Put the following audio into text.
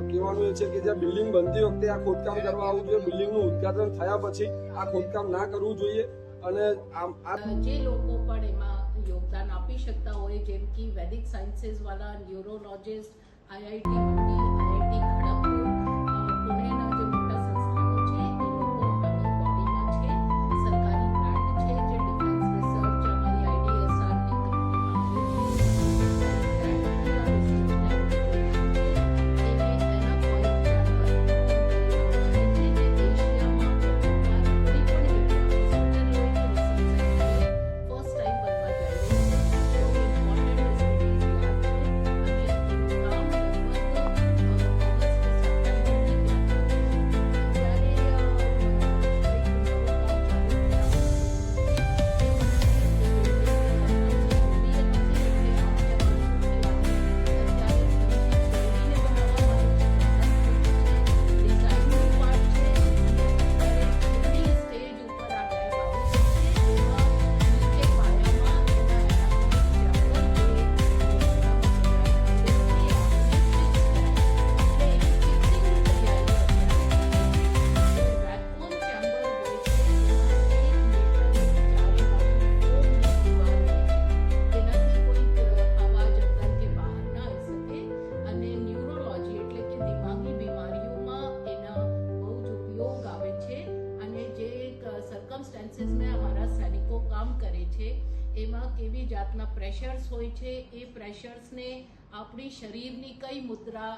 કહેવાનું છે કે જ્યાં બિલ્ડિંગ બનતી વખતે આ ખોદકામ કરવા આવવું જોઈએ, બિલ્ડિંગનું ઉદ્ઘાટન થયા પછી આ ખોદકામ ના કરવું જોઈએ. અને જે લોકો પણ એમાં યોગદાન આપી શકતા હોય, જેમ કે વૈદિક સાયન્સીસ વાળા neurologist, IIT Mumbai, IIT Kharagpur, પુણેના જે મોટા સંસ્થાનો છે એ લોકો આની બોડીમાં છે. સરકારી ગ્રાન્ટ છે જે ડિફેન્સ રિસર્ચ અમારી આઈડીએસઆરની સર્કમસ્ટેન્સીસમાં અમારા સૈનિકો કામ કરે છે, એમાં કેવી જાતના પ્રેશર્સ હોય છે, એ પ્રેશર્સને આપણી શરીરની કઈ મુદ્રા